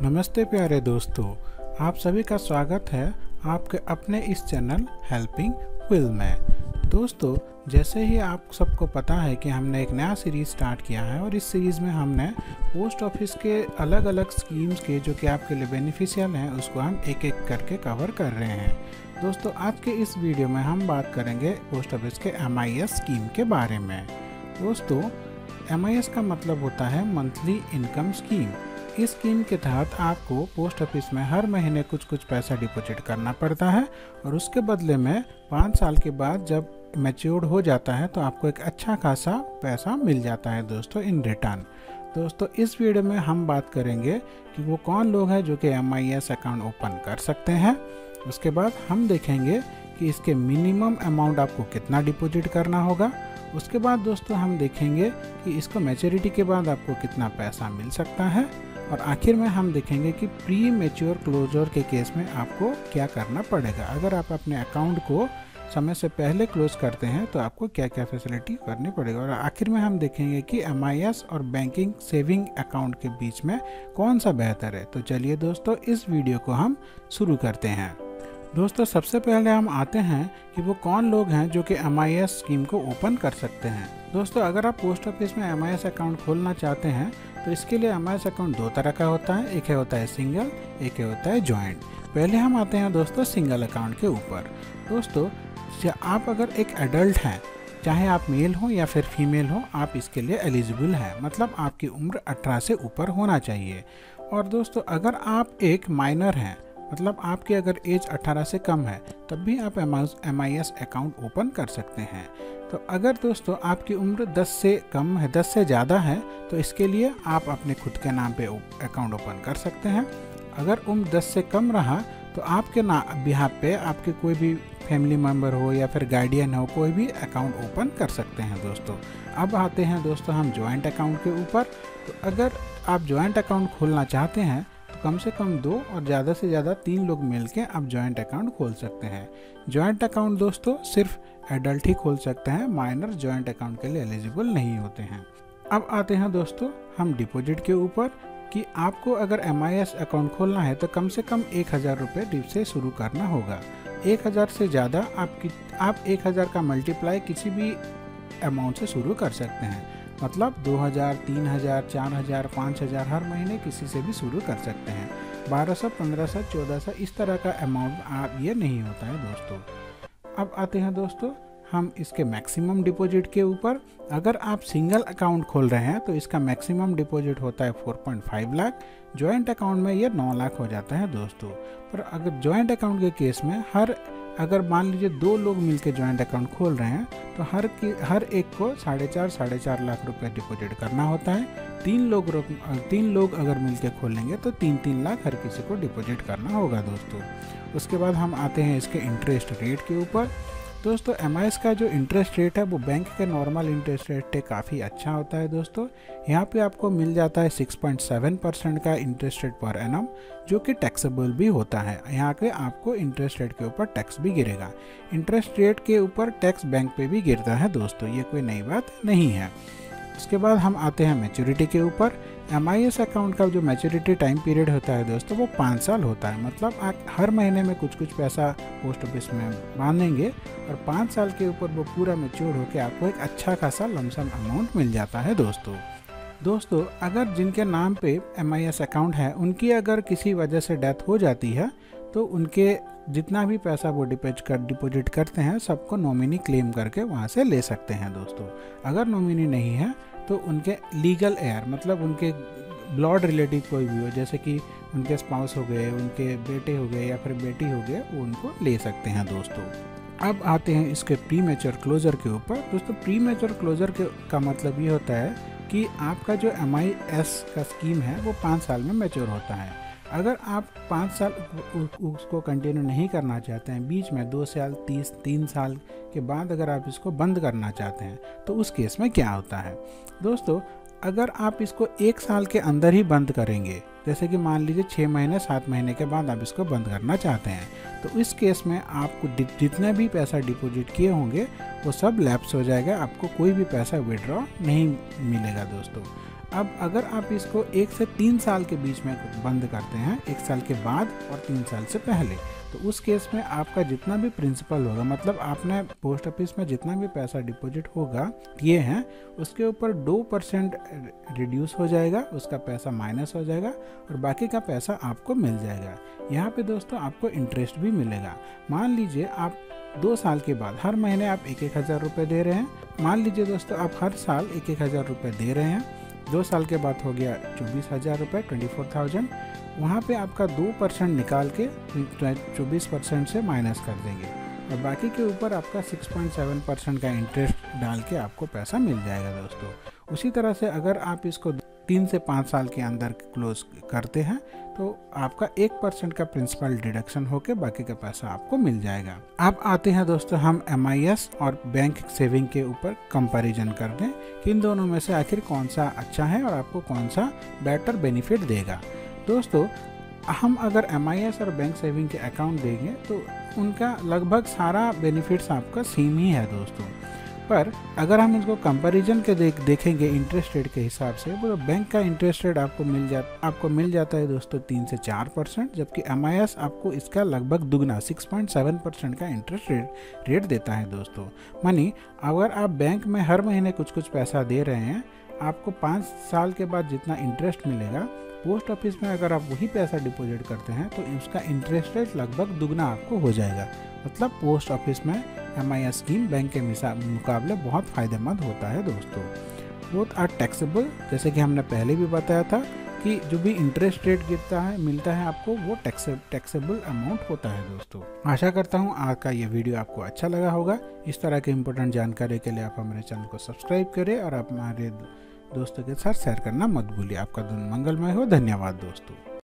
नमस्ते प्यारे दोस्तों, आप सभी का स्वागत है आपके अपने इस चैनल हेल्पिंग विल में। दोस्तों, जैसे ही आप सबको पता है कि हमने एक नया सीरीज़ स्टार्ट किया है और इस सीरीज़ में हमने पोस्ट ऑफिस के अलग अलग स्कीम्स के जो कि आपके लिए बेनिफिशियल हैं उसको हम एक एक करके कवर कर रहे हैं। दोस्तों, आज के इस वीडियो में हम बात करेंगे पोस्ट ऑफिस के MIS स्कीम के बारे में। दोस्तों, MIS का मतलब होता है मंथली इनकम स्कीम। इस स्कीम के तहत आपको पोस्ट ऑफिस में हर महीने कुछ पैसा डिपॉजिट करना पड़ता है और उसके बदले में 5 साल के बाद जब मैच्योर्ड हो जाता है तो आपको एक अच्छा खासा पैसा मिल जाता है दोस्तों इन रिटर्न। दोस्तों, इस वीडियो में हम बात करेंगे कि वो कौन लोग हैं जो कि MIS अकाउंट ओपन कर सकते हैं। उसके बाद हम देखेंगे कि इसके मिनिमम अमाउंट आपको कितना डिपॉजिट करना होगा। उसके बाद दोस्तों हम देखेंगे कि इसको मैच्योरिटी के बाद आपको कितना पैसा मिल सकता है और आखिर में हम देखेंगे कि प्री मैच्योर क्लोजर के केस में आपको क्या करना पड़ेगा। अगर आप अपने अकाउंट को समय से पहले क्लोज करते हैं तो आपको क्या क्या फैसिलिटी करनी पड़ेगा। और आखिर में हम देखेंगे कि MIS और बैंकिंग सेविंग अकाउंट के बीच में कौन सा बेहतर है। तो चलिए दोस्तों, इस वीडियो को हम शुरू करते हैं। दोस्तों, सबसे पहले हम आते हैं कि वो कौन लोग हैं जो कि MIS स्कीम को ओपन कर सकते हैं। दोस्तों, अगर आप पोस्ट ऑफिस में MIS अकाउंट खोलना चाहते हैं तो इसके लिए MIS अकाउंट दो तरह का होता है। एक होता है सिंगल, एक होता है जॉइंट। पहले हम आते हैं दोस्तों सिंगल अकाउंट के ऊपर। दोस्तों, आप अगर एक एडल्ट हैं, चाहे आप मेल हो या फिर फीमेल हो, आप इसके लिए एलिजिबल हैं। मतलब आपकी उम्र 18 से ऊपर होना चाहिए। और दोस्तों, अगर आप एक माइनर हैं, मतलब आपकी अगर एज 18 से कम है, तब भी आप MIS अकाउंट ओपन कर सकते हैं। तो अगर दोस्तों आपकी उम्र 10 से कम है, 10 से ज़्यादा है, तो इसके लिए आप अपने खुद के नाम पे अकाउंट ओपन कर सकते हैं। अगर उम्र 10 से कम रहा तो आपके बिहाफ पे आपके कोई भी फैमिली मेम्बर हो या फिर गार्डियन हो, कोई भी अकाउंट ओपन कर सकते हैं। दोस्तों, अब आते हैं दोस्तों हम जॉइंट अकाउंट के ऊपर। तो अगर आप जॉइंट अकाउंट खोलना चाहते हैं तो कम से कम 2 और ज़्यादा से ज़्यादा 3 लोग मिलकर आप जॉइंट अकाउंट खोल सकते हैं। जॉइंट अकाउंट दोस्तों सिर्फ एडल्ट ही खोल सकते हैं, माइनर जॉइंट अकाउंट के लिए एलिजिबल नहीं होते हैं। अब आते हैं दोस्तों हम डिपॉजिट के ऊपर कि आपको अगर MIS अकाउंट खोलना है तो कम से कम 1000 रुपये डिप से शुरू करना होगा। 1000 से ज़्यादा आप 1000 का मल्टीप्लाई किसी भी अमाउंट से शुरू कर सकते हैं। मतलब 2000, 3000, 4000, 5000 हर महीने किसी से भी शुरू कर सकते हैं। 1200, 1500, 1400 इस तरह का अमाउंट आप ये नहीं होता है दोस्तों। अब आते हैं दोस्तों हम इसके मैक्सिमम डिपॉजिट के ऊपर। अगर आप सिंगल अकाउंट खोल रहे हैं तो इसका मैक्सिमम डिपॉजिट होता है 4.5 लाख। जॉइंट अकाउंट में ये 9 लाख हो जाता है दोस्तों। पर अगर जॉइंट अकाउंट के केस में अगर मान लीजिए 2 लोग मिलकर जॉइंट अकाउंट खोल रहे हैं तो हर एक को 4.5 लाख रुपए डिपॉजिट करना होता है। 3 लोग अगर मिलकर खोलेंगे तो 3 लाख हर किसी को डिपॉजिट करना होगा दोस्तों। उसके बाद हम आते हैं इसके इंटरेस्ट रेट के ऊपर। दोस्तों, MIS का जो इंटरेस्ट रेट है वो बैंक के नॉर्मल इंटरेस्ट रेट से काफ़ी अच्छा होता है दोस्तों। यहाँ पे आपको मिल जाता है 6.7% का इंटरेस्ट रेट पर एनम, जो कि टैक्सेबल भी होता है। यहाँ के आपको इंटरेस्ट रेट के ऊपर टैक्स भी गिरेगा। इंटरेस्ट रेट के ऊपर टैक्स बैंक पे भी गिरता है दोस्तों, ये कोई नई बात नहीं है। उसके बाद हम आते हैं मैच्योरिटी के ऊपर। MIS अकाउंट का जो मैच्योरिटी टाइम पीरियड होता है दोस्तों वो 5 साल होता है। मतलब आप हर महीने में कुछ पैसा पोस्ट ऑफिस में बांधेंगे और 5 साल के ऊपर वो पूरा मैच्योर होकर आपको एक अच्छा खासा लमसम अमाउंट मिल जाता है दोस्तों, अगर जिनके नाम पे MIS अकाउंट है उनकी अगर किसी वजह से डेथ हो जाती है तो उनके जितना भी पैसा वो डिपॉजिट करते हैं सबको नॉमिनी क्लेम करके वहाँ से ले सकते हैं दोस्तों। अगर नॉमिनी नहीं है तो उनके लीगल हेयर, मतलब उनके ब्लड रिलेटिव कोई भी हो, जैसे कि उनके स्पाउस हो गए, उनके बेटे हो गए या फिर बेटी हो गए, वो उनको ले सकते हैं दोस्तों। अब आते हैं इसके प्री मैच्योर क्लोजर के ऊपर। दोस्तों, प्री मैच्योर क्लोजर का मतलब ये होता है कि आपका जो MIS का स्कीम है वो 5 साल में मैच्योर होता है। अगर आप 5 साल उसको कंटिन्यू नहीं करना चाहते हैं, बीच में 2 साल 3 साल के बाद अगर आप इसको बंद करना चाहते हैं तो उस केस में क्या होता है दोस्तों, अगर आप इसको 1 साल के अंदर ही बंद करेंगे, जैसे कि मान लीजिए 6 महीने 7 महीने के बाद आप इसको बंद करना चाहते हैं, तो इस केस में आपको जितना भी पैसा डिपॉजिट किए होंगे वो सब लैप्स हो जाएगा। आपको कोई भी पैसा विड्रॉ नहीं मिलेगा दोस्तों। अब अगर आप इसको 1 से 3 साल के बीच में बंद करते हैं, 1 साल के बाद और 3 साल से पहले, तो उस केस में आपका जितना भी प्रिंसिपल होगा, मतलब आपने पोस्ट ऑफिस में जितना भी पैसा डिपॉजिट होगा किए हैं, उसके ऊपर 2% रिड्यूस हो जाएगा, उसका पैसा माइनस हो जाएगा और बाकी का पैसा आपको मिल जाएगा। यहाँ पे दोस्तों आपको इंटरेस्ट भी मिलेगा। मान लीजिए आप 2 साल के बाद हर महीने आप 1-1 हज़ार रुपये दे रहे हैं। मान लीजिए दोस्तों आप हर साल 1-1 हज़ार रुपये दे रहे हैं, 2 साल के बाद हो गया 24,000 रुपये, 24,000। वहाँ पे आपका 2% निकाल के 24% से माइनस कर देंगे और बाकी के ऊपर आपका 6.7% का इंटरेस्ट डाल के आपको पैसा मिल जाएगा दोस्तों। उसी तरह से अगर आप इसको 3 से 5 साल के अंदर क्लोज करते हैं तो आपका 1% का प्रिंसिपल डिडक्शन होकर बाकी का पैसा आपको मिल जाएगा। अब आते हैं दोस्तों हम MIS और बैंक सेविंग के ऊपर कंपैरिजन करने कि इन दोनों में से आखिर कौन सा अच्छा है और आपको कौन सा बेटर बेनिफिट देगा। दोस्तों हम अगर MIS और बैंक सेविंग के अकाउंट देंगे तो उनका लगभग सारा बेनिफिट्स आपका सेम ही है दोस्तों, पर अगर हम इसको कंपैरिजन के देखेंगे इंटरेस्ट रेट के हिसाब से, तो बैंक का इंटरेस्ट रेट आपको मिल जाता है दोस्तों 3 से 4%, जबकि MIS आपको इसका लगभग दुगना 6.7% का इंटरेस्ट रेट देता है दोस्तों। मानी अगर आप बैंक में हर महीने कुछ पैसा दे रहे हैं, आपको 5 साल के बाद जितना इंटरेस्ट मिलेगा, पोस्ट ऑफिस में अगर आप वही पैसा डिपॉजिट करते हैं तो उसका इंटरेस्ट रेट लगभग दुगना आपको हो जाएगा। मतलब पोस्ट ऑफिस में MIS स्कीम बैंक के मुकाबले बहुत फ़ायदेमंद होता है दोस्तों। बोथ आर टैक्सेबल, जैसे कि हमने पहले भी बताया था कि जो भी इंटरेस्ट रेट मिलता है आपको, वो टैक्सेबल अमाउंट होता है दोस्तों। आशा करता हूँ आज का ये वीडियो आपको अच्छा लगा होगा। इस तरह के इम्पोर्टेंट जानकारी के लिए आप हमारे चैनल को सब्सक्राइब करें और आप हमारे दोस्तों के साथ शेयर करना मत भूलिए। आपका दिन मंगलमय हो। धन्यवाद दोस्तों।